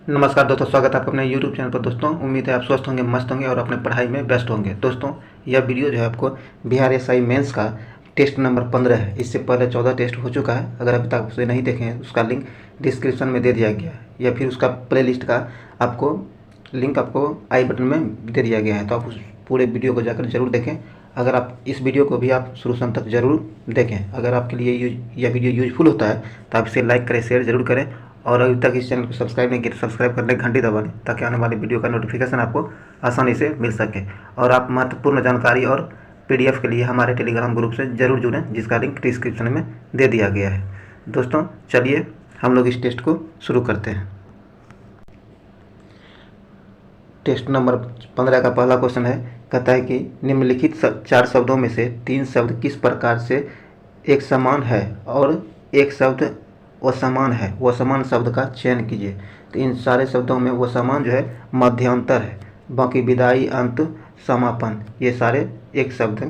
नमस्कार दोस्तों, स्वागत है आपका अपने YouTube चैनल पर। दोस्तों उम्मीद है आप स्वस्थ होंगे, मस्त होंगे और अपने पढ़ाई में बेस्ट होंगे। दोस्तों यह वीडियो जो है आपको बिहार एसआई मेंस का टेस्ट नंबर 15 है। इससे पहले 14 टेस्ट हो चुका है। अगर अभी तक उसे नहीं देखे हैं उसका लिंक डिस्क्रिप्शन में दे दिया गया है, या फिर उसका प्ले लिस्ट का आपको लिंक आपको आई बटन में दे दिया गया है। तो आप उस पूरे वीडियो को जाकर जरूर देखें। अगर आप इस वीडियो को भी आप शुरू से अंत तक जरूर देखें। अगर आपके लिए यह वीडियो यूजफुल होता है तो आप इसे लाइक करें, शेयर जरूर करें, और अभी तक इस चैनल को सब्सक्राइब नहीं किया तो सब्सक्राइब करने की घंटी दबा लें, ताकि आने वाली वीडियो का नोटिफिकेशन आपको आसानी से मिल सके। और आप महत्वपूर्ण जानकारी और PDF के लिए हमारे टेलीग्राम ग्रुप से जरूर जुड़ें, जिसका लिंक डिस्क्रिप्शन में दे दिया गया है। दोस्तों चलिए हम लोग इस टेस्ट को शुरू करते हैं। टेस्ट नंबर 15 का पहला क्वेश्चन है, कहता है कि निम्नलिखित 4 शब्दों में से 3 शब्द किस प्रकार से एक समान है और एक शब्द असमान है। वो समान शब्द का चयन कीजिए। तो इन सारे शब्दों में वो समान जो है मध्यांतर है, बाकी विदाई, अंत, समापन, ये सारे एक शब्द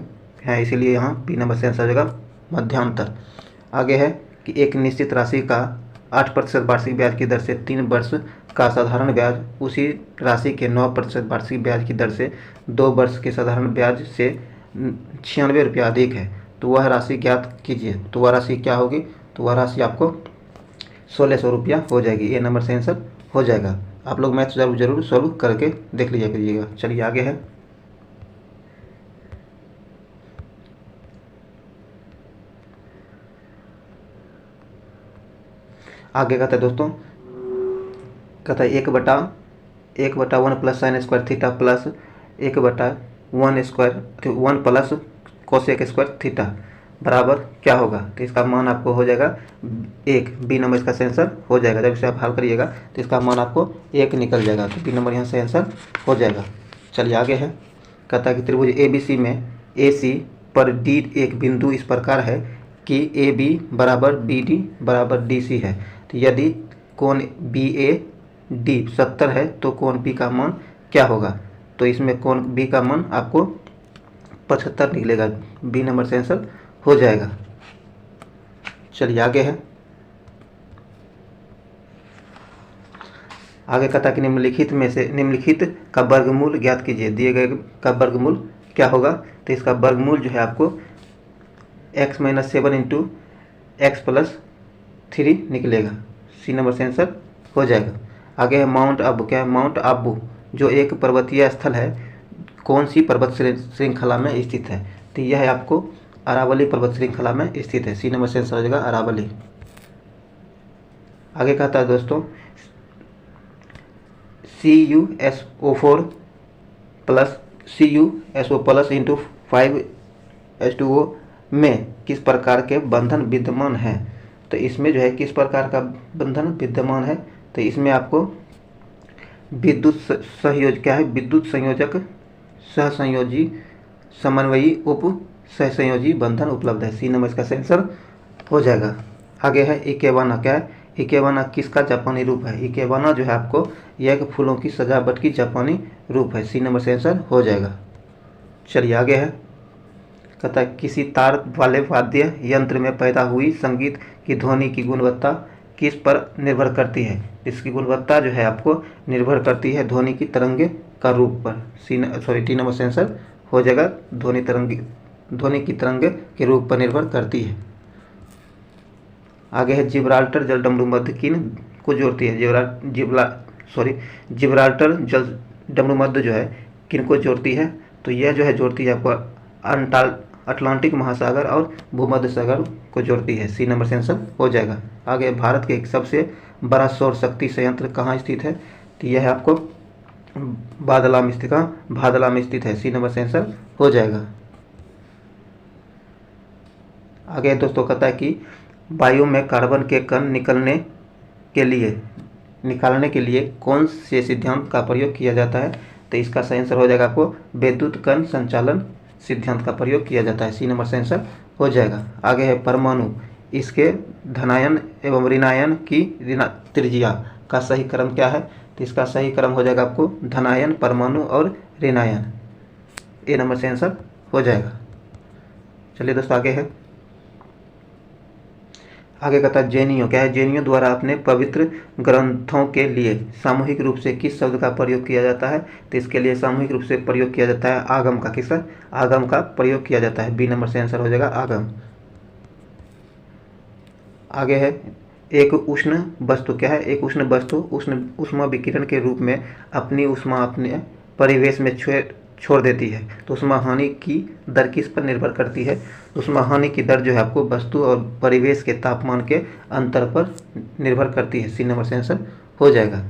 हैं, इसीलिए यहाँ बी नंबर से आंसर हो जाएगा मध्यांतर। आगे है कि एक निश्चित राशि का 8% वार्षिक ब्याज की दर से 3 वर्ष का साधारण ब्याज उसी राशि के 9% वार्षिक ब्याज की दर से 2 वर्ष के साधारण ब्याज से 96 रुपया अधिक है। तो वह राशि ज्ञात कीजिए। तो वह राशि क्या होगी? तो वह राशि आपको 1600 रुपया हो जाएगी। ए नंबर से आंसर हो जाएगा। आप लोग मैथ जरूर सॉल्व करके देख लीजिए करिएगा। चलिए आगे है, आगे कहता है दोस्तों, कहता है 1/1 plus sine square theta plus 1/1 square 1 plus cosec square theta बराबर क्या होगा? तो इसका मान आपको हो जाएगा 1। बी नंबर इसका आंसर हो जाएगा। जब इसे आप हल करिएगा तो इसका मान आपको 1 निकल जाएगा। तो बी नंबर यहाँ से आंसर हो जाएगा। चलिए आगे है, कहता है कि त्रिभुज ABC में AC पर D एक बिंदु इस प्रकार है कि AB बराबर BD बराबर DC है। तो यदि कोण BAD 70 है तो कोण B का मान क्या होगा? तो इसमें कोण B का मान आपको 75 निकलेगा। बी नंबर से आंसर हो जाएगा। चलिए आगे है, आगे कहता कि निम्नलिखित का वर्गमूल ज्ञात कीजिए। दिए गए का वर्गमूल क्या होगा? तो इसका वर्गमूल जो है आपको x-7 इंटू x प्लस 3 निकलेगा। सी नंबर से आंसर हो जाएगा। आगे है माउंट आबू। क्या है? माउंट आबू जो एक पर्वतीय स्थल है, कौन सी पर्वत श्रृंखला में स्थित है? तो यह आपको अरावली पर्वत श्रृंखला में स्थित है। सी नंबर से आंसर हो जाएगा अरावली। आगे कहता है दोस्तों, CuSO4 प्लस इंटू 5H2O में किस प्रकार के बंधन विद्यमान है? तो इसमें जो है किस प्रकार का बंधन विद्यमान है? तो इसमें आपको विद्युत संयोजक, सहसंयोजी, समन्वयी, उप सहसंयोजी बंधन उपलब्ध है। सी नंबर इसका आंसर हो जाएगा। आगे है इकेबाना। क्या है? इकेबाना किसका जापानी रूप है? इकेबाना जो है आपको यह एक फूलों की सजावट की जापानी रूप है। सी नंबर से आंसर हो जाएगा। चलिए आगे है, कहता है किसी तार वाले वाद्य यंत्र में पैदा हुई संगीत की ध्वनि की गुणवत्ता किस पर निर्भर करती है? इसकी गुणवत्ता जो है आपको निर्भर करती है ध्वनि की तरंगे का रूप पर। टी नंबर से आंसर हो जाएगा। ध्वनि की तरंगे के रूप पर निर्भर करती है। आगे है जिब्राल्टर जलडमरू मध्य किन को जोड़ती है? जिब्राल्टर जलडमरू मध्य जो है किन को जोड़ती है? तो यह जो है जोड़ती है आपको अटलांटिक महासागर और भूमध्य सागर को जोड़ती है। सी नंबर से आंसर हो जाएगा। आगे भारत के एक सबसे बड़ा सौर शक्ति संयंत्र कहाँ स्थित है? तो यह आपको भादला में स्थित है। सी नंबर से आंसर हो जाएगा। आगे दोस्तों कहता है कि वायु में कार्बन के कण निकालने के लिए कौन से सिद्धांत का प्रयोग किया जाता है? तो इसका सही आंसर हो जाएगा आपको विद्युत कण संचालन सिद्धांत का प्रयोग किया जाता है। सी नंबर से आंसर हो जाएगा। आगे है परमाणु, इसके धनायन एवं ऋणायन की त्रिज्या का सही क्रम क्या है? तो इसका सही क्रम हो जाएगा आपको धनायन, परमाणु और ऋणायन। ए नंबर से आंसर हो जाएगा। चलिए दोस्तों आगे है, आगे कहता है जैनियों, क्या है, जैनियों द्वारा अपने पवित्र ग्रंथों के लिए सामूहिक रूप से किस शब्द का प्रयोग किया जाता है? तो इसके लिए सामूहिक रूप से प्रयोग किया जाता है आगम का। किसका? आगम का प्रयोग किया जाता है। बी नंबर से आंसर हो जाएगा आगम। आगे है एक उष्ण वस्तु, क्या है, एक उष्ण वस्तु उष्ण ऊष्मा विकिरण के रूप में अपनी ऊष्मा अपने परिवेश में छोड़ देती है, तो ऊष्मा हानि की दर किस पर निर्भर करती है? ऊष्मा हानि की दर जो है आपको वस्तु और परिवेश के तापमान के अंतर पर निर्भर करती है। सी नंबर से आंसर हो जाएगा।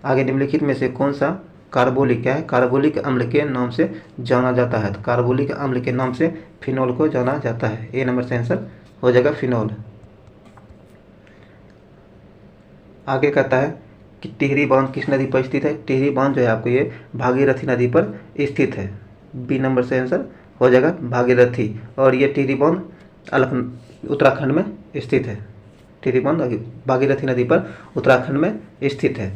आगे निम्नलिखित में से कौन सा कार्बोलिक, क्या है, कार्बोलिक अम्ल के नाम से जाना जाता है? तो कार्बोलिक अम्ल के नाम से फिनोल को जाना जाता है। ए नंबर से आंसर हो जाएगा फिनोल। आगे कहता है कि टिहरी बांध किस नदी पर स्थित है? टिहरी बांध जो है आपको ये भागीरथी नदी पर स्थित है। बी नंबर से आंसर हो जाएगा भागीरथी। और ये टिहरी बांध उत्तराखंड में स्थित है। टिहरी बांध भागीरथी नदी पर उत्तराखंड में स्थित है।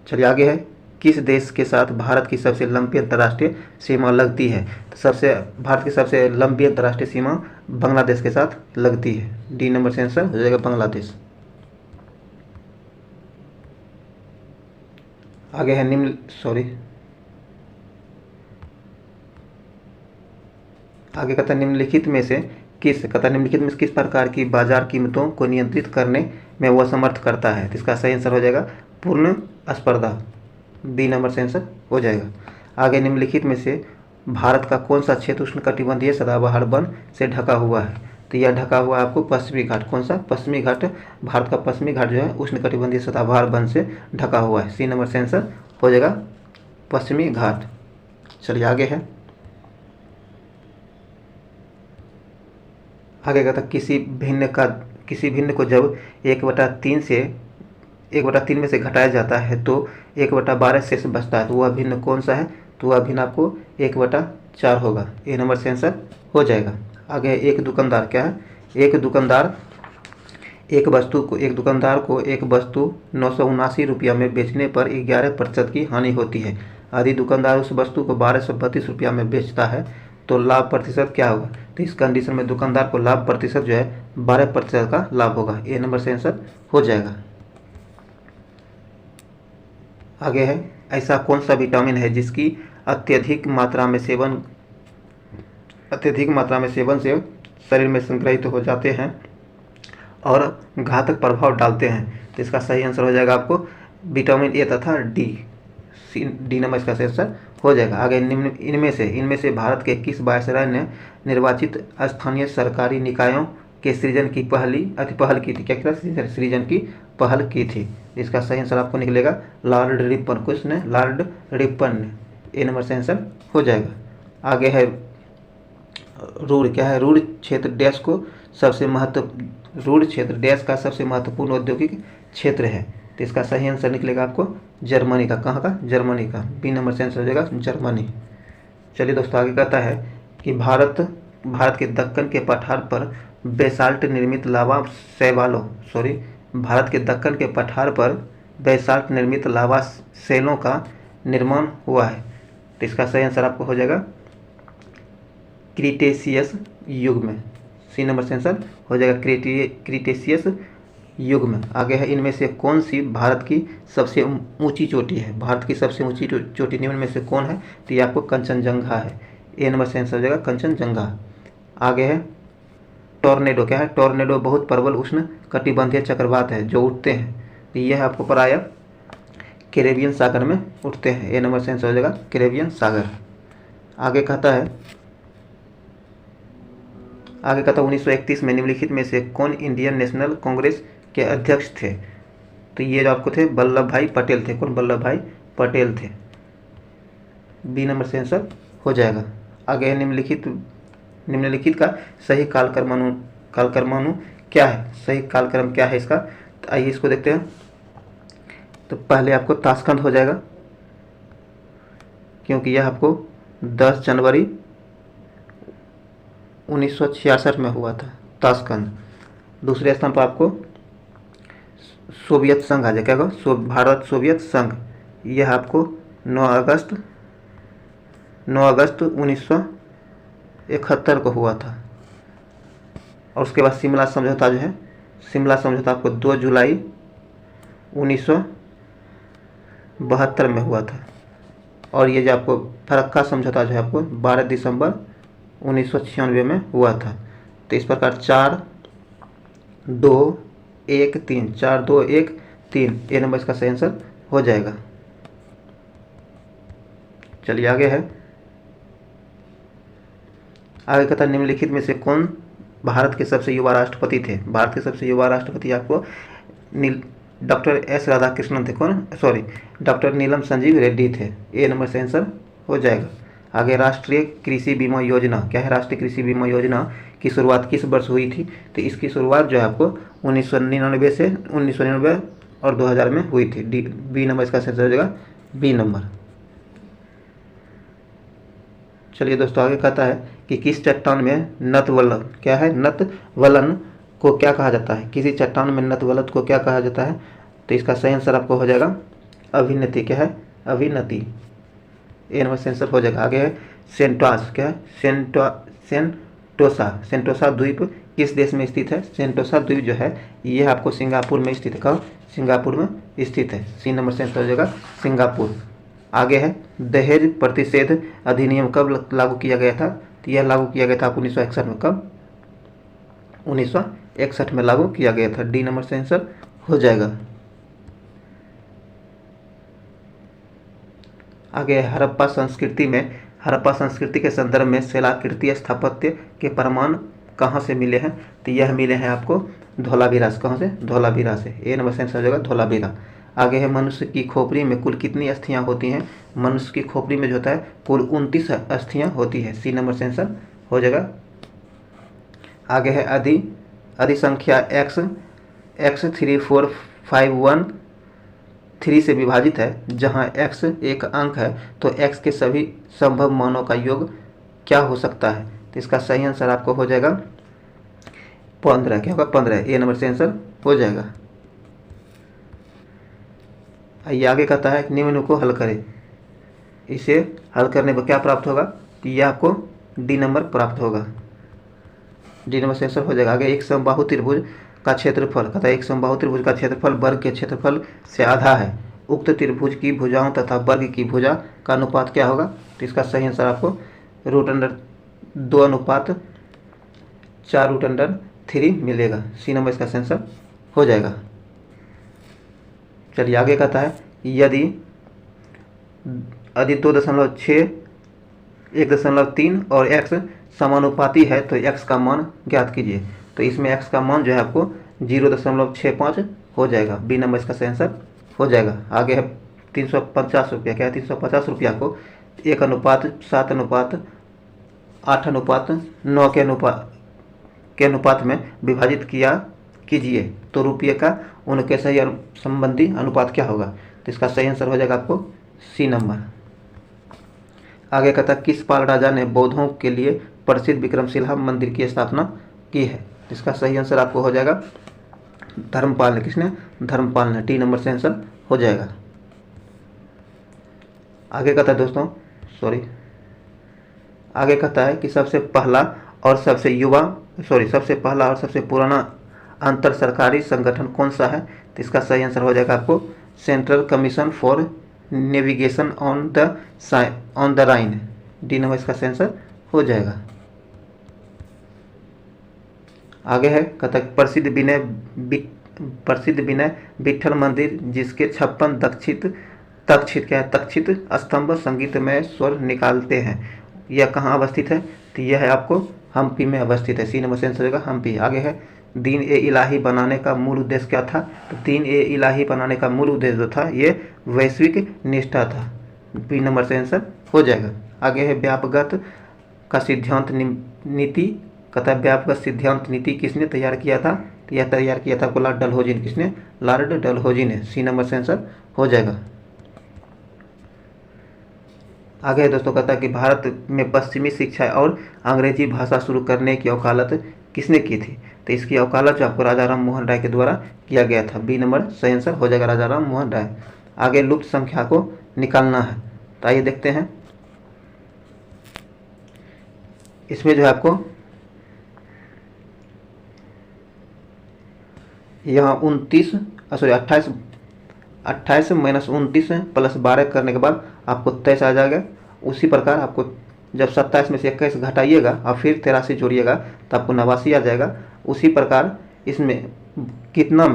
चलिए आगे है किस देश के साथ भारत की सबसे लंबी अंतर्राष्ट्रीय सीमा लगती है? तो भारत की सबसे लंबी अंतर्राष्ट्रीय सीमा बांग्लादेश के साथ लगती है। डी नंबर से आंसर हो जाएगा बांग्लादेश। आगे है आगे कहता है निम्नलिखित में से किस प्रकार की बाजार कीमतों को नियंत्रित करने में वह समर्थ करता है? तो इसका सही आंसर हो जाएगा पूर्ण स्पर्धा। बी नंबर से आंसर हो जाएगा। आगे निम्नलिखित में से भारत का कौन सा क्षेत्र उष्णकटिबंधीय सदाबहार वन से ढका हुआ है? तो यह ढका हुआ आपको पश्चिमी घाट। कौन सा? पश्चिमी घाट। भारत का पश्चिमी घाट जो है उष्णकटिबंधीय सदाबहार वन से ढका हुआ है। सी नंबर से आंसर हो जाएगा पश्चिमी घाट। चलिए आगे है, आगे कहता किसी भिन्न को जब 1/3 में से घटाया जाता है तो 1/12 शेष बचता है, तो वह भिन्न कौन सा है? तो वह भिन्न आपको 1/4 होगा। ए नंबर से आंसर हो जाएगा। आगे एक दुकानदार, क्या है, एक दुकानदार को एक वस्तु 979 रुपया में बेचने पर 11% की हानि होती है। यदि दुकानदार उस वस्तु को 1232 रुपया में बेचता है तो लाभ प्रतिशत क्या होगा? तो इस कंडीशन में दुकानदार को लाभ प्रतिशत जो है 12% का लाभ होगा। ए नंबर से आंसर हो जाएगा। आगे है ऐसा कौन सा विटामिन है जिसकी अत्यधिक मात्रा में सेवन से शरीर में संग्रहित हो जाते हैं और घातक प्रभाव डालते हैं? तो इसका सही आंसर हो जाएगा आपको विटामिन ए तथा डी। डी नंबर इसका सही आंसर हो जाएगा। आगे इनमें से भारत के किस वायसराय ने निर्वाचित स्थानीय सरकारी निकायों के सृजन की पहल की थी? क्या किया? सृजन की पहल की थी। इसका सही आंसर आपको निकलेगा लॉर्ड रिपन। किसने? लॉर्ड रिपन ने। ए नंबर से आंसर हो जाएगा। आगे है रूड़, क्या है, रूड़ क्षेत्र डैश का सबसे महत्वपूर्ण औद्योगिक क्षेत्र है? तो इसका सही आंसर निकलेगा आपको जर्मनी का। कहाँ का? जर्मनी का। बी नंबर से आंसर हो जाएगा जर्मनी। चलिए दोस्तों आगे कहता है कि भारत के दक्कन के पठार पर बेसाल्ट निर्मित लावा सेलों का निर्माण हुआ है। तो इसका सही आंसर आपको हो जाएगा क्रीटेशियस युग में। सी नंबर से आंसर हो जाएगा क्रीटेशियस युग में। आगे है इनमें से कौन सी भारत की सबसे ऊंची चोटी है? भारत की सबसे ऊंची चोटी निम्न में से कौन है? तो ये आपको कंचनजंगा है। ए नंबर से आंसर हो जाएगा कंचनजंगा। आगे है टॉर्नेडो, क्या है, टॉर्नेडो बहुत प्रबल उष्ण कटिबंधीय चक्रवात है जो उठते हैं। तो यह आपको प्रायः कैरेबियन सागर में उठते हैं। ए नंबर से आंसर हो जाएगा कैरेबियन सागर। आगे कहता है 1931 में निम्नलिखित में से कौन इंडियन नेशनल कांग्रेस के अध्यक्ष थे? तो ये जो आपको थे वल्लभ भाई पटेल थे। कौन? वल्लभ भाई पटेल थे। बी नंबर से आंसर हो जाएगा। आगे है निम्नलिखित का सही कालक्रमानु क्या है? सही कालक्रम क्या है इसका? तो आइए इसको देखते हैं। तो पहले आपको ताशकंद हो जाएगा क्योंकि यह आपको 10 जनवरी 1966 में हुआ था ताशकंद। दूसरे स्थान पर आपको सोवियत संघ आ जाएगा। क्या? भारत सोवियत संघ। यह आपको 9 अगस्त 1971 को हुआ था। और उसके बाद शिमला समझौता जो है शिमला समझौता आपको 2 जुलाई 1972 में हुआ था। और ये जो आपको फरक्का समझौता जो है आपको 12 दिसंबर 1996 में हुआ था। तो इस प्रकार 4 2 1 3, 4 2 1 3 ये नंबर इसका सही आंसर हो जाएगा। चलिए आगे है। आगे कहता है निम्नलिखित में से कौन भारत के सबसे युवा राष्ट्रपति थे। भारत के सबसे युवा राष्ट्रपति आपको डॉक्टर एस राधाकृष्णन थे। कौन? सॉरी, डॉक्टर नीलम संजीव रेड्डी थे। ए नंबर से आंसर हो जाएगा। आगे राष्ट्रीय कृषि बीमा योजना क्या है? राष्ट्रीय कृषि बीमा योजना की शुरुआत किस वर्ष हुई थी? तो इसकी शुरुआत जो है आपको 1999 से 1999 और 2000 में हुई थी। डी बी नंबर इसका आंसर हो जाएगा, बी नंबर। चलिए दोस्तों आगे कहता है कि किस चट्टान में नतवलन क्या है? नतवलन को क्या कहा जाता है? किसी चट्टान में नतवलन को क्या कहा जाता है? तो इसका सही आंसर आपको हो जाएगा अभिनति। क्या है? अभिनति। ए नंबर से आंसर हो जाएगा। आगे है सेंटोस क्या है? सेंटोसा द्वीप किस देश में स्थित है? सेंटोसा द्वीप जो है ये आपको सिंगापुर में स्थित है। कहाँ? सिंगापुर में स्थित है। सी नंबर से आंसर हो जाएगा सिंगापुर। आगे है दहेज प्रतिषेध अधिनियम कब लागू किया गया था? तो यह लागू किया गया था 1961 में। कब? 1961 में लागू किया गया था। डी नंबर से आंसर हो जाएगा। आगे हड़प्पा संस्कृति के संदर्भ में शिलाकृति स्थापत्य के प्रमाण कहाँ से मिले हैं? तो यह मिले हैं आपको धोलावीरा से। कहाँ से? धोलावीरा से। ए नंबर से आंसर हो जाएगा धोलावीरा। आगे है मनुष्य की खोपड़ी में कुल कितनी अस्थियां होती हैं? मनुष्य की खोपड़ी में जो होता है कुल 29 अस्थियां होती है। सी नंबर से आंसर हो जाएगा। आगे है अधि संख्या x 34513 से विभाजित है जहां x एक अंक है तो x के सभी संभव मानों का योग क्या हो सकता है? तो इसका सही आंसर आपको हो जाएगा 15। क्या होगा? 15। ए नंबर से आंसर हो जाएगा। आइए आगे कहता है निम्न को हल करें। इसे हल करने पर क्या प्राप्त होगा? कि यह आपको डी नंबर प्राप्त होगा। डी नंबर से आंसर हो जाएगा। आगे एक समबाहु त्रिभुज का क्षेत्रफल कहता है एक समबाहु त्रिभुज का क्षेत्रफल वर्ग के क्षेत्रफल से आधा है। उक्त त्रिभुज की भुजाओं तथा वर्ग की भुजा का अनुपात क्या होगा? तो इसका सही आंसर आपको √2/4√3 मिलेगा। सी नंबर इसका आंसर हो जाएगा। चलिए आगे कहता है यदि 2.6 1.3 और x समानुपाती है तो x का मान ज्ञात कीजिए। तो इसमें x का मान जो है आपको 0.65 हो जाएगा। बी नंबर इसका सही आंसर हो जाएगा। आगे है 350 रुपया। क्या है? 350 रुपया को 1:7:8:9 के अनुपात में विभाजित कीजिए तो रुपये का उनके सही संबंधी अनुपात क्या होगा? तो इसका सही आंसर हो जाएगा आपको सी नंबर। आगे कहता है किस पाल राजा ने बौद्धों के लिए प्रसिद्ध विक्रमशिला मंदिर की स्थापना की है? इसका सही आंसर आपको हो जाएगा धर्मपाल ने। किसने? धर्मपाल ने। टी नंबर से आंसर हो जाएगा। आगे कहता है दोस्तों आगे कहता है कि सबसे पहला और सबसे पुराना अंतर सरकारी संगठन कौन सा है? तो इसका सही आंसर हो जाएगा आपको central commission for navigation on the Rhine. D number इसका सही आंसर हो जाएगा। आगे है कहता है प्रसिद्ध विनय विठल मंदिर जिसके 56 तक्षित स्तंभ संगीतमय स्वर निकालते हैं, यह कहाँ अवस्थित है? तो यह है आपको हम्पी में अवस्थित है। सी नंबर से आंसर होगा हम्पी। आगे है दीन ए इलाही बनाने का मूल उद्देश्य क्या था? तो दीन ए इलाही बनाने का मूल उद्देश्य जो था ये वैश्विक निष्ठा था। बी नंबर से आंसर हो जाएगा। आगे है व्यापकगत का सिद्धांत नीति कहता है व्यापक सिद्धांत नीति किसने तैयार किया था? तो यह तैयार किया था आपको लॉर्ड डलहौजी ने। किसने? लॉर्ड डलहौजी ने। सी नंबर से आंसर हो जाएगा। आगे है दोस्तों कहता है कि भारत में पश्चिमी शिक्षा और अंग्रेजी भाषा शुरू करने की वकालत किसने की थी? तो इसकी वकालत जो आपको राजा राम मोहन राय के द्वारा किया गया था। बी नंबर सही आंसर हो जाएगा राजा राम मोहन राय। आगे लुप्त संख्या को निकालना है। तो आइए देखते हैं। इसमें जो है आपको यहाँ 29 सॉरी 28 माइनस 29 प्लस 12 करने के बाद आपको 23 आ जाएगा। उसी प्रकार आपको जब 27 में से 21 घटाइएगा और फिर 83 जोड़िएगा तो आपको 89 आ जाएगा। उसी प्रकार इसमें कितना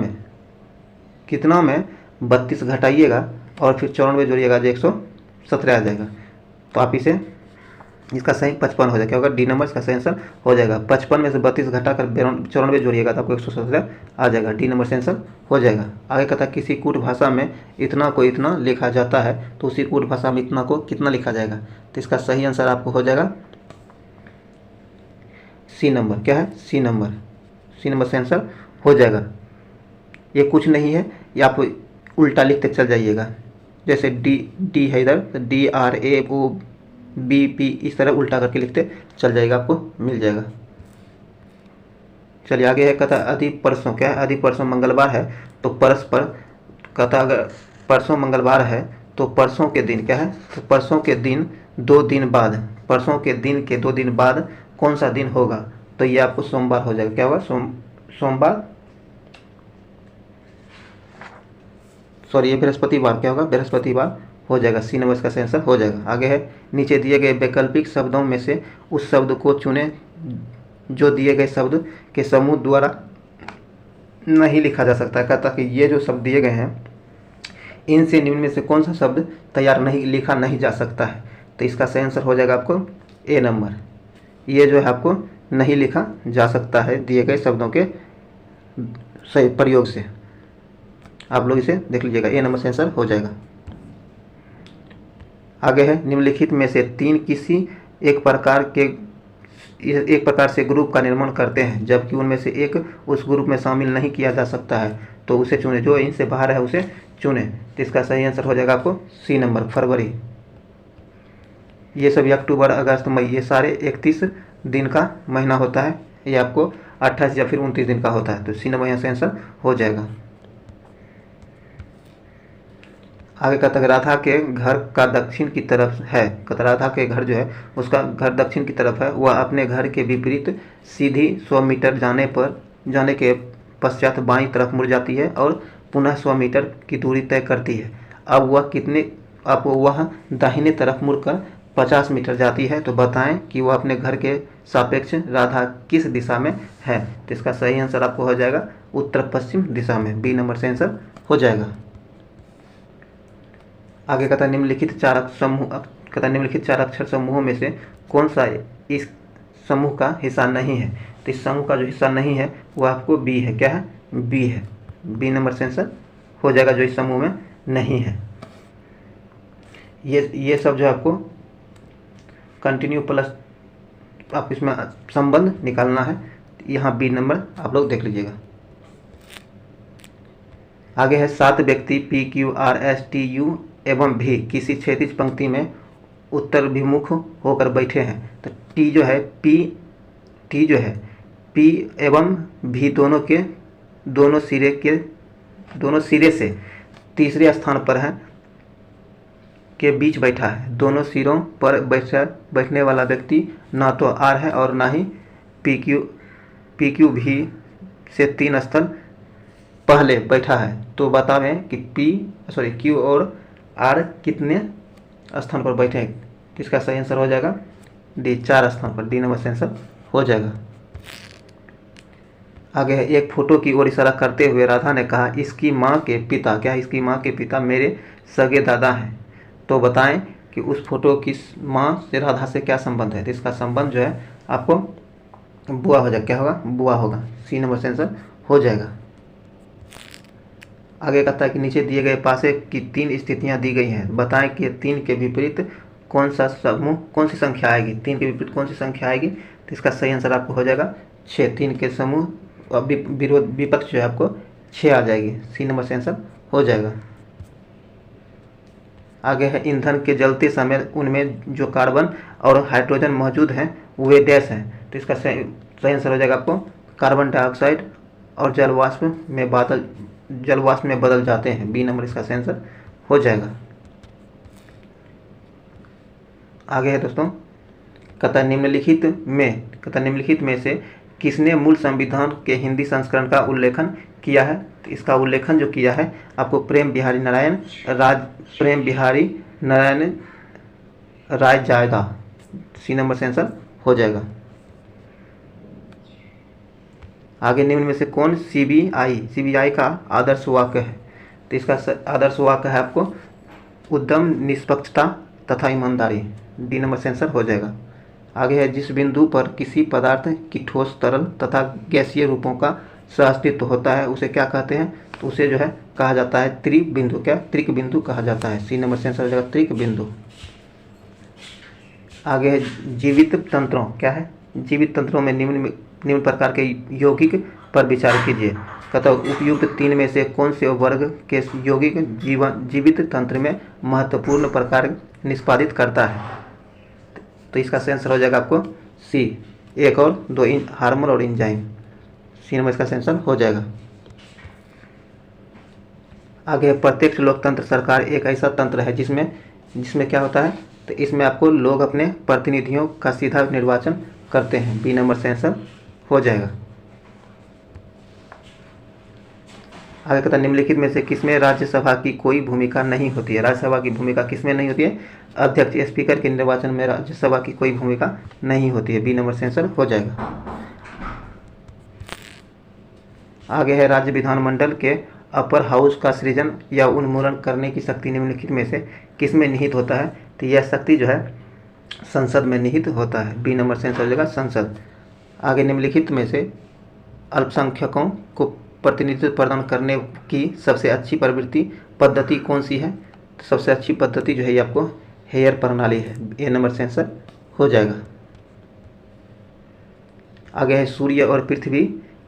में 32 घटाइएगा और फिर 94 जोड़िएगा जो 117 आ जाएगा। तो आप इसे इसका सही 55 हो जाएगा। क्या होगा? डी नंबर इसका सही आंसर हो जाएगा। 55 में से 32 घटाकर 94 जोड़िएगा तो आपको 117 आ जाएगा। डी नंबर से आंसर हो जाएगा। आगे कहता है किसी कूट भाषा में इतना को इतना लिखा जाता है तो उसी कूट भाषा में इतना को कितना लिखा जाएगा। तो इसका सही आंसर आपको हो जाएगा सी नंबर। क्या है? सी नंबर से आंसर हो जाएगा। ये कुछ नहीं है, ये आप उल्टा लिखते चल जाइएगा। जैसे डी है इधर तो DRAOBP इस तरह उल्टा करके लिखते चल जाएगा, आपको मिल जाएगा। चलिए आगे है कहता अधि परसों। क्या है? अधि परसों मंगलवार है तो परस्पर कहता अगर परसों मंगलवार है तो परसों के दिन क्या है? तो परसों के दिन 2 दिन बाद, परसों के दिन के 2 दिन बाद कौन सा दिन होगा? तो ये आपको सोमवार हो जाएगा। क्या होगा? सोमवार सॉरी ये बृहस्पतिवार। क्या होगा? बृहस्पतिवार हो जाएगा। सी नंबर इसका आंसर हो जाएगा। आगे है नीचे दिए गए वैकल्पिक शब्दों में से उस शब्द को चुनें जो दिए गए शब्द के समूह द्वारा नहीं लिखा जा सकता। कहता कि ये जो शब्द दिए गए हैं इनसे निम्न में से कौन सा शब्द लिखा नहीं जा सकता है। तो इसका सही आंसर हो जाएगा आपको ए नंबर। ये जो है आपको नहीं लिखा जा सकता है दिए गए शब्दों के सही प्रयोग से। आप लोग इसे देख लीजिएगा, ए नंबर से आंसर हो जाएगा। आगे है निम्नलिखित में से 3 किसी एक प्रकार से ग्रुप का निर्माण करते हैं जबकि उनमें से एक उस ग्रुप में शामिल नहीं किया जा सकता है तो उसे चुने। जो इनसे बाहर है उसे चुने। तो इसका सही आंसर हो जाएगा आपको सी नंबर फरवरी। ये सभी अक्टूबर अगस्त मई ये सारे 31 दिन का महीना होता है। ये आपको 28 या फिर 29 दिन का होता है। तो सी नंबर यहाँ से आंसर हो जाएगा। आगे कहता है राधा के घर का दक्षिण की तरफ है। कहता राधा के घर जो है उसका घर दक्षिण की तरफ है। वह अपने घर के विपरीत सीधी 100 मीटर जाने के पश्चात बाईं तरफ मुड़ जाती है और पुनः 100 मीटर की दूरी तय करती है। अब वह दाहिने तरफ मुड़कर 50 मीटर जाती है। तो बताएं कि वह अपने घर के सापेक्ष राधा किस दिशा में है। तो इसका सही आंसर आपको हो जाएगा उत्तर पश्चिम दिशा में। बी नंबर से आंसर हो जाएगा। आगे कहता है निम्नलिखित चार अक्षर समूहों में से कौन सा इस समूह का हिस्सा नहीं है। तो इस समूह का जो हिस्सा नहीं है वो आपको बी है। क्या है? बी है। बी नंबर से आंसर हो जाएगा जो इस समूह में नहीं है। ये सब जो आपको कंटिन्यू प्लस आप इसमें संबंध निकालना है। यहाँ बी नंबर आप लोग देख लीजिएगा। आगे है 7 व्यक्ति PQRSTU एवं भी किसी क्षैतिज पंक्ति में उत्तराभिमुख होकर बैठे हैं। तो टी जो है पी एवं भी दोनों सिरे से तीसरे स्थान पर है के बीच बैठा है। दोनों सिरों पर बैठने वाला व्यक्ति ना तो आर है और ना ही PQ भी से 3 स्थल पहले बैठा है। तो बतावें कि क्यू और आर कितने स्थान पर बैठे हैं। तो इसका सही आंसर हो जाएगा डी 4 स्थान पर। डी नंबर से आंसर हो जाएगा। आगे है एक फोटो की ओर इशारा करते हुए राधा ने कहा इसकी माँ के पिता। क्या है? इसकी माँ के पिता मेरे सगे दादा हैं। तो बताएं कि उस फोटो की माँ से राधा से क्या संबंध है। तो इसका संबंध जो है आपको बुआ हो जाएगा। क्या होगा? बुआ होगा। सी नंबर से आंसर हो जाएगा। आगे कहता है कि नीचे दिए गए पासे की 3 स्थितियां दी गई हैं। बताएं कि 3 के विपरीत कौन सी संख्या आएगी। 3 के विपरीत कौन सी संख्या आएगी। तो इसका सही आंसर आपको हो जाएगा 6। 3 के समूह विपक्ष जो है आपको 6 आ जाएगी। सी नंबर से आंसर हो जाएगा। आगे है ईंधन के जलते समय उनमें जो कार्बन और हाइड्रोजन मौजूद हैं वे डैश हैं। तो इसका सही आंसर हो जाएगा आपको कार्बन डाइऑक्साइड और जलवाष्प में बदल जाते हैं। बी नंबर इसका सही आंसर हो जाएगा। आगे है दोस्तों कहता निम्नलिखित में से किसने मूल संविधान के हिंदी संस्करण का उल्लेखन किया है? तो इसका उल्लेखन जो किया है आपको प्रेम बिहारी नारायण राय जायदा, सी नंबर से आंसर हो जाएगा। आगे निम्न में से कौन सीबीआई का आदर्श वाक्य है? तो इसका आदर्श वाक्य है आपको उद्यम, निष्पक्षता तथा ईमानदारी, डी नंबर से आंसर हो जाएगा। आगे है जिस बिंदु पर किसी पदार्थ की ठोस, तरल तथा गैसीय रूपों का सहअस्तित्व होता है उसे क्या कहते हैं? तो उसे जो है कहा जाता है त्रिबिंदु। क्या? त्रिक बिंदु कहा जाता है, सी नंबर से आंसर हो जाएगा त्रिक बिंदु। आगे है जीवित तंत्रों, क्या है? जीवित तंत्रों में निम्न प्रकार के यौगिक पर विचार कीजिए। कहता उपयुक्त 3 में से कौन से वर्ग के यौगिक जीवित तंत्र में महत्वपूर्ण प्रकार निष्पादित करता है? तो इसका आंसर हो जाएगा आपको सी, 1 और 2 हार्मोन और एंजाइम, सी नंबर इसका आंसर हो जाएगा। आगे प्रत्यक्ष लोकतंत्र सरकार एक ऐसा तंत्र है जिसमें क्या होता है? तो इसमें आपको लोग अपने प्रतिनिधियों का सीधा निर्वाचन करते हैं, बी नंबर से आंसर हो जाएगा। आगे कहता है निम्नलिखित में से किसमें राज्यसभा की कोई भूमिका नहीं होती है? राज्यसभा की भूमिका किसमें नहीं होती है? अध्यक्ष स्पीकर के निर्वाचन में राज्यसभा की कोई भूमिका नहीं होती है, बी नंबर से आंसर हो जाएगा। आगे है राज्य विधानमंडल के अपर हाउस का सृजन या उन्मूलन करने की शक्ति निम्नलिखित में से किसमें निहित होता है? तो यह शक्ति जो है संसद में निहित होता है, बी नंबर से आंसर हो जाएगा संसद। आगे निम्नलिखित में से अल्पसंख्यकों को प्रतिनिधित्व प्रदान करने की सबसे अच्छी पद्धति कौन सी है? तो सबसे अच्छी पद्धति जो है ये आपको हेयर प्रणाली है, ए नंबर से आंसर हो जाएगा। आगे है सूर्य और पृथ्वी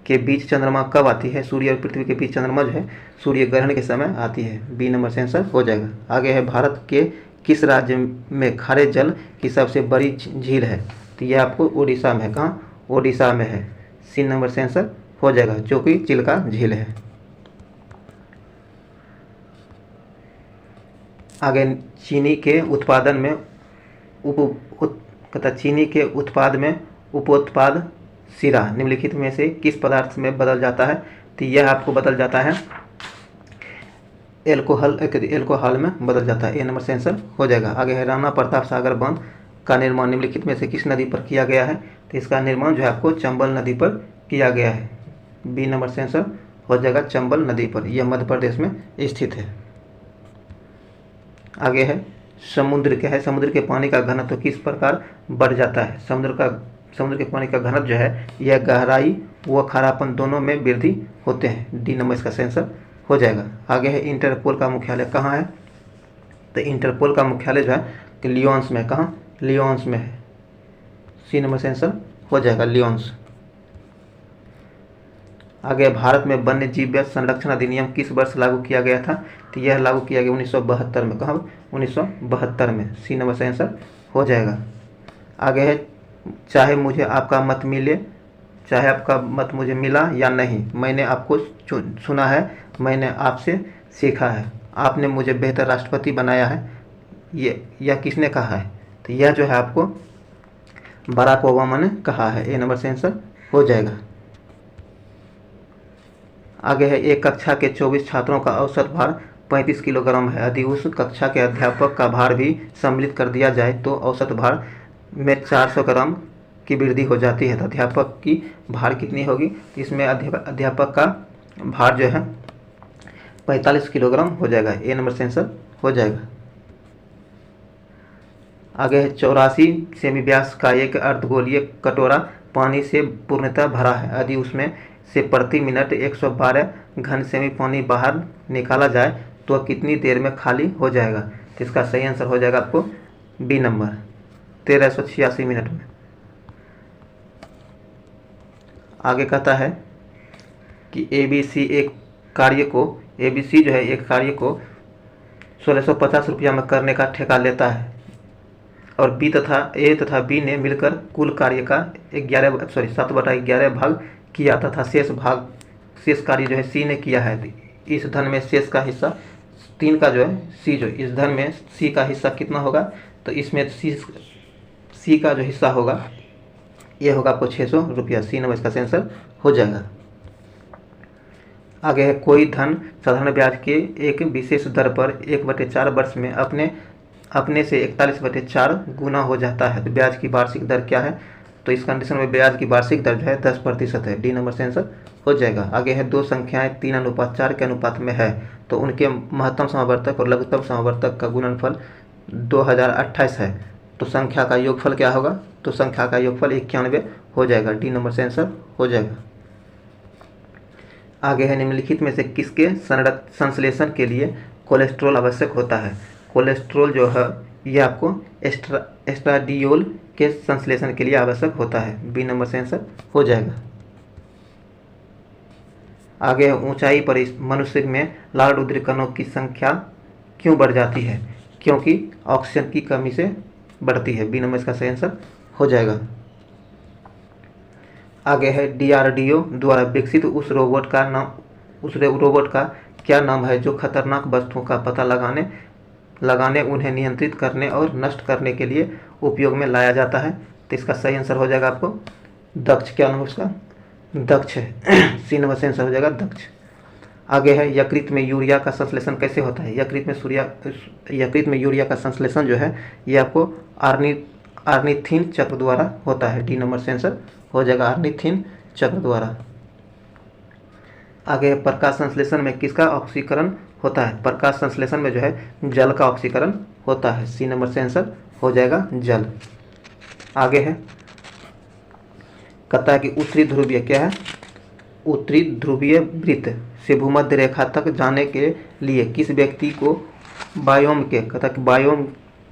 के बीच चंद्रमा कब आती है? सूर्य और पृथ्वी के बीच चंद्रमा जो है सूर्य ग्रहण के समय आती है, बी नंबर से आंसर हो जाएगा। आगे है भारत के किस राज्य में खारे जल की सबसे बड़ी झील है? तो यह आपको उड़ीसा में है, कहाँ? ओडिशा में है, सी नंबर से आंसर हो जाएगा, जो कि चिल्का झील है। आगे चीनी के उत्पादन में चीनी के उत्पाद में उपोत्पाद शीरा निम्नलिखित में से किस पदार्थ में बदल जाता है? तो यह आपको बदल जाता है एल्कोहल में बदल जाता है, ए नंबर से आंसर हो जाएगा। आगे है राणा प्रताप सागर बांध का निर्माण निम्नलिखित में से किस नदी पर किया गया है? तो इसका निर्माण जो है आपको चंबल नदी पर किया गया है, बी नंबर से आंसर हो जाएगा चंबल नदी पर, यह मध्य प्रदेश में स्थित है। आगे है समुद्र, क्या है? समुद्र के पानी का घनत्व किस प्रकार बढ़ जाता है? समुद्र के पानी का घनत्व जो है यह गहराई व खारापन दोनों में वृद्धि होते हैं, डी नंबर इसका आंसर हो जाएगा। आगे है इंटरपोल का मुख्यालय कहाँ है? तो इंटरपोल का मुख्यालय जो है लियोन्स में, कहाँ? लियोन्स में है, सी नंबर से आंसर हो जाएगा लियोन्स। आगे भारत में वन्य जीव संरक्षण अधिनियम किस वर्ष लागू किया गया था? तो यह लागू किया गया 1972 में, कहाँ? 1972 में, सी नंबर से आंसर हो जाएगा। आगे है चाहे आपका मत मुझे मिला या नहीं, मैंने आपको सुना है, मैंने आपसे सीखा है, आपने मुझे बेहतर राष्ट्रपति बनाया है, यह किसने कहा है? तो यह जो है आपको बराक ओबामा ने कहा है, ए नंबर से आंसर हो जाएगा। आगे है एक कक्षा के 24 छात्रों का औसत भार 35 किलोग्राम है, यदि उस कक्षा के अध्यापक का भार भी सम्मिलित कर दिया जाए तो औसत भार में 400 ग्राम की वृद्धि हो जाती है, तो अध्यापक की भार कितनी होगी? इसमें अध्यापक का भार जो है 45 किलोग्राम हो जाएगा, ए नंबर से आंसर हो जाएगा। आगे है 84 सेमी व्यास का एक अर्धगोलीय कटोरा पानी से पूर्णतः भरा है, यदि उसमें से प्रति मिनट 112 घन सेमी पानी बाहर निकाला जाए तो कितनी देर में खाली हो जाएगा? तो इसका सही आंसर हो जाएगा आपको बी नंबर 1386 मिनट में। आगे कहता है कि एबीसी जो है एक कार्य को 1650 रुपया में करने का ठेका लेता है और ए तथा बी ने मिलकर कुल कार्य का 7/11 भाग किया तथा शेष कार्य जो है सी ने किया है। इस धन में शेष का हिस्सा 3 का जो है सी, जो इस धन में सी का हिस्सा कितना होगा? तो इसमें सी का जो हिस्सा होगा ये होगा आपको 600 रुपया। सी नंबर इसका आंसर हो जाएगा। आगे है, कोई धन साधारण ब्याज के एक विशेष दर पर 1/4 वर्ष में अपने से 41/4 गुना हो जाता है, तो ब्याज की वार्षिक दर क्या है? तो इस कंडीशन में ब्याज की वार्षिक दर जो है 10% है। डी नंबर से आंसर हो जाएगा। आगे है, दो संख्याएं 3:4 के अनुपात में है, तो उनके महत्तम समावर्तक और लघुत्तम समावर्तक का गुणनफल 2028 है, तो संख्या का योगफल क्या होगा? तो संख्या का योगफल 91 हो जाएगा। डी नंबर से आंसर हो जाएगा। आगे है, निम्नलिखित में से किसके संश्लेषण के लिए कोलेस्ट्रॉल आवश्यक होता है? कोलेस्ट्रॉल जो है ये आपको एस्ट्राडियोल के संश्लेषण के लिए आवश्यक होता है। बी नंबर से आंसर हो जाएगा। आगे है, ऊंचाई पर इस मनुष्य में लाल रुधिर कणों की संख्या क्यों बढ़ जाती है? क्योंकि ऑक्सीजन की कमी से बढ़ती है। बी नंबर इसका सही आंसर हो जाएगा। आगे है, डीआरडीओ द्वारा विकसित उस रोबोट का क्या नाम है जो खतरनाक वस्तुओं का पता लगाने उन्हें नियंत्रित करने और नष्ट करने के लिए उपयोग में लाया जाता है? तो इसका सही आंसर हो जाएगा आपको दक्ष। क्या नाम है उसका? दक्ष है। सी नंबर से आंसर हो जाएगा दक्ष। आगे है, यकृत में यूरिया का संश्लेषण कैसे होता है? यकृत में यूरिया का संश्लेषण जो है ये आपको आर्निथिन चक्र द्वारा होता है। डी नंबर से आंसर हो जाएगा आर्निथिन चक्र द्वारा। आगे, प्रकाश संश्लेषण में किसका ऑक्सीकरण होता है? प्रकाश संश्लेषण में जो है जल का ऑक्सीकरण होता है। सी नंबर से आंसर हो जाएगा जल। आगे है, कहता है कि उत्तरी ध्रुवीय क्या है? उत्तरी ध्रुवीय वृत्त से भूमध्य रेखा तक जाने के लिए किस व्यक्ति को बायोम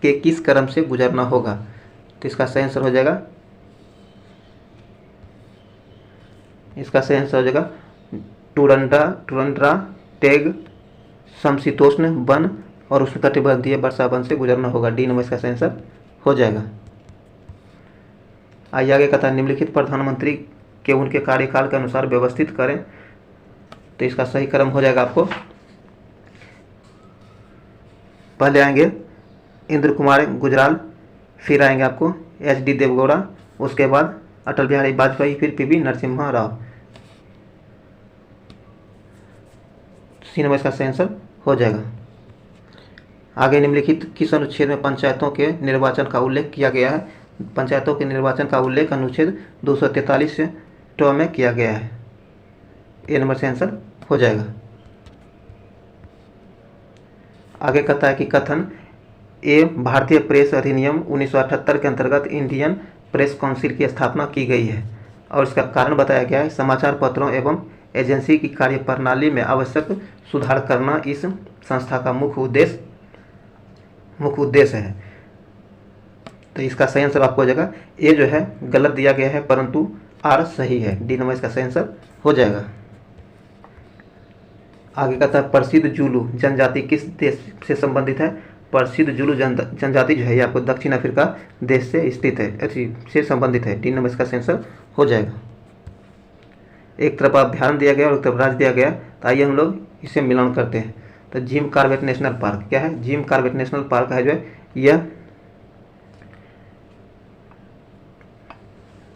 के किस क्रम से गुजरना होगा? तो इसका सही आंसर हो जाएगा, इसका सही आंसर हो जाएगा टुरंड्रा टेग समशीतोष्ण वन और उष्णकटिबंधीय वर्षा वन से गुजरना होगा। डी नंबर इसका सही आंसर हो जाएगा। आइए आगे कहता है, निम्नलिखित प्रधानमंत्री के उनके कार्यकाल के अनुसार व्यवस्थित करें। तो इसका सही क्रम हो जाएगा आपको, पहले आएंगे इंद्र कुमार गुजराल, फिर आएंगे आपको एच.डी. देवगौड़ा, उसके बाद अटल बिहारी वाजपेयी, फिर पी.वी. नरसिम्हा राव। सी नंबर इसका सही आंसर हो जाएगा। आगे, निम्नलिखित किस अनुच्छेद में पंचायतों के निर्वाचन का उल्लेख किया गया है? पंचायतों के निर्वाचन का उल्लेख अनुच्छेद 243 में किया गया है। ए नंबर से आंसर हो जाएगा। आगे कहता है कि कथन ए भारतीय प्रेस अधिनियम 1978 के अंतर्गत इंडियन प्रेस काउंसिल की स्थापना की गई है और इसका कारण बताया गया है, समाचार पत्रों एवं एजेंसी की कार्यप्रणाली में आवश्यक सुधार करना इस संस्था का मुख्य उद्देश्य है। तो इसका सही आंसर आपको हो जाएगा, ये जो है गलत दिया गया है परंतु आर सही है। डी नंबर इसका सही आंसर हो जाएगा। आगे कहता है, प्रसिद्ध जुलू जनजाति किस देश से संबंधित है? प्रसिद्ध जुलू जनजाति जो है ये आपको दक्षिण अफ्रीका देश से स्थित है, से संबंधित है। डी नंबर इसका सही आंसर हो जाएगा। एक तरफ अभ्यारण्य दिया गया और एक तरफ राज्य दिया गया, तो आइए हम लोग इसे मिलान करते हैं। तो जिम कॉर्बेट नेशनल पार्क क्या है? जिम कॉर्बेट नेशनल पार्क है जो है यह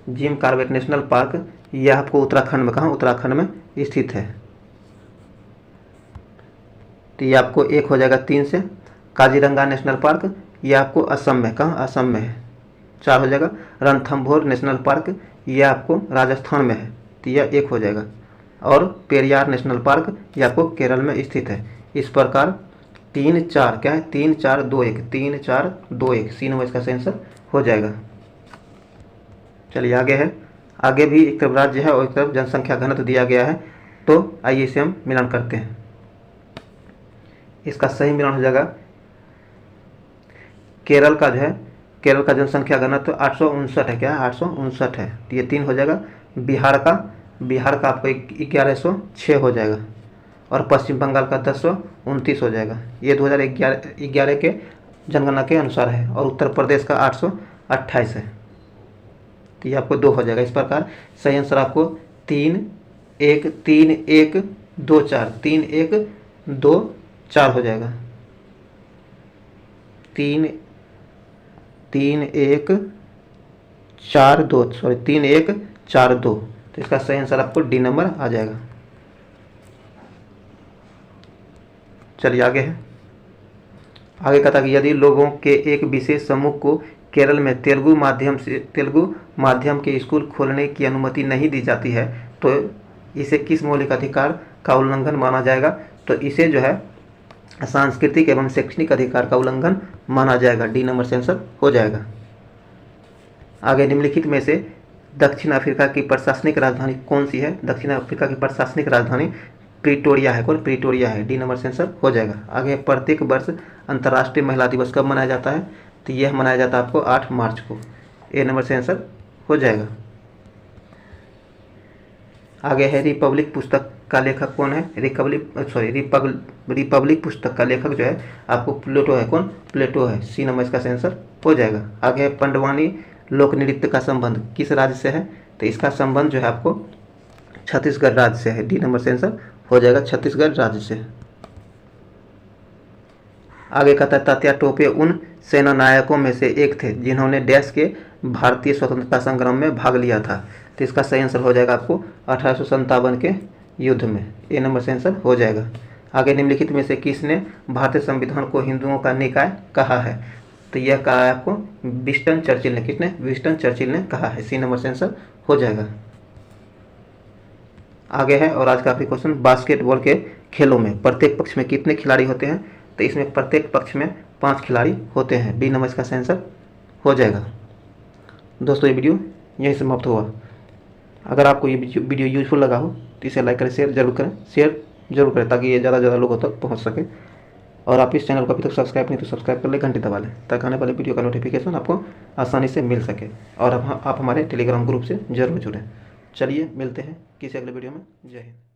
जिम कॉर्बेट नेशनल पार्क यह आपको उत्तराखंड में, कहाँ? उत्तराखंड में स्थित है। तो ये आपको एक हो जाएगा 3 से। काजीरंगा नेशनल पार्क यह आपको असम में, कहाँ? असम में है, 4 हो जाएगा। रणथंभौर नेशनल पार्क यह आपको राजस्थान में है, तो यह 1 हो जाएगा। और पेरियार नेशनल पार्क यह आपको केरल में स्थित है। इस प्रकार 3 4 क्या है? 3 4 2 1, 3 4 2 1। सी नंबर इसका सही आंसर हो जाएगा। चलिए आगे है, आगे भी एक तरफ राज्य है और एक तरफ जनसंख्या घनत्व दिया गया है, तो आइए इसे हम मिलान करते हैं। इसका सही मिलान हो जाएगा, केरल का जो है, केरल का जनसंख्या घनत्व 859 है, क्या है? 859 है, तो ये 3 हो जाएगा। बिहार का आपको 1106 हो जाएगा और पश्चिम बंगाल का 1029 हो जाएगा। ये 2011 के जनगणना के अनुसार है। और उत्तर प्रदेश का 828 है, तो ये आपको 2 हो जाएगा। इस प्रकार सही आंसर आपको 3 1 3 1 2 4 3 1 2 4 हो जाएगा। 3 3 1 4142 सॉरी 3142। तो इसका सही आंसर आपको डी नंबर आ जाएगा। चलिए आगे है। आगे कहता कि यदि लोगों के एक विशेष समूह को केरल में तेलुगु माध्यम के स्कूल खोलने की अनुमति नहीं दी जाती है तो इसे किस मौलिक अधिकार का उल्लंघन माना जाएगा? तो इसे जो है सांस्कृतिक एवं शैक्षणिक अधिकार का उल्लंघन माना जाएगा। डी नंबर से आंसर हो जाएगा। आगे निम्नलिखित में से दक्षिण अफ्रीका की प्रशासनिक राजधानी कौन सी है? दक्षिण अफ्रीका की प्रशासनिक राजधानी प्रिटोरिया है। कौन? प्रिटोरिया है। डी नंबर से आंसर हो जाएगा। आगे प्रत्येक वर्ष अंतर्राष्ट्रीय महिला दिवस कब मनाया जाता है? तो यह मनाया जाता है आपको 8 मार्च को। ए नंबर से आंसर हो जाएगा। आगे है रिपब्लिक पुस्तक का लेखक कौन है? रिपब्लिक पुस्तक का लेखक जो है आपको प्लेटो है। कौन? प्लेटो है। सी नंबर इसका आंसर हो जाएगा। आगे है पंडवानी लोक नृत्य का संबंध किस राज्य से है? तो इसका संबंध जो है आपको छत्तीसगढ़ राज्य से है। डी नंबर से आंसर हो जाएगा, छत्तीसगढ़ राज्य से। आगे कहता है तात्या टोपे उन सेना नायकों में से एक थे जिन्होंने डैश के भारतीय स्वतंत्रता संग्राम में भाग लिया था। तो इसका सही आंसर हो जाएगा आपको 1857 के युद्ध में। ए नंबर से आंसर हो जाएगा। आगे निम्नलिखित में से किसने भारतीय संविधान को हिंदुओं का निकाय कहा है? तो यह कहा है आपको विंस्टन चर्चिल ने। किसने? विंस्टन चर्चिल ने कहा है। सी नंबर से आंसर हो जाएगा। आगे है और आज का आखिरी क्वेश्चन, बास्केटबॉल के खेलों में प्रत्येक पक्ष में कितने खिलाड़ी होते हैं? तो इसमें प्रत्येक पक्ष में 5 खिलाड़ी होते हैं। डी नंबर इसका आंसर हो जाएगा। दोस्तों ये वीडियो यहीं समाप्त हुआ। अगर आपको ये वीडियो यूजफुल लगा हो तो इसे लाइक करें, शेयर जरूर करें ताकि ये ज़्यादा लोगों तक पहुँच सके। और आप इस चैनल को अभी तक सब्सक्राइब नहीं तो सब्सक्राइब कर ले, घंटी दबा लें ताकि आने वाले वीडियो का नोटिफिकेशन आपको आसानी से मिल सके। और आप हमारे टेलीग्राम ग्रुप से जरूर जुड़ें। चलिए मिलते हैं किसी अगले वीडियो में। जय हिंद।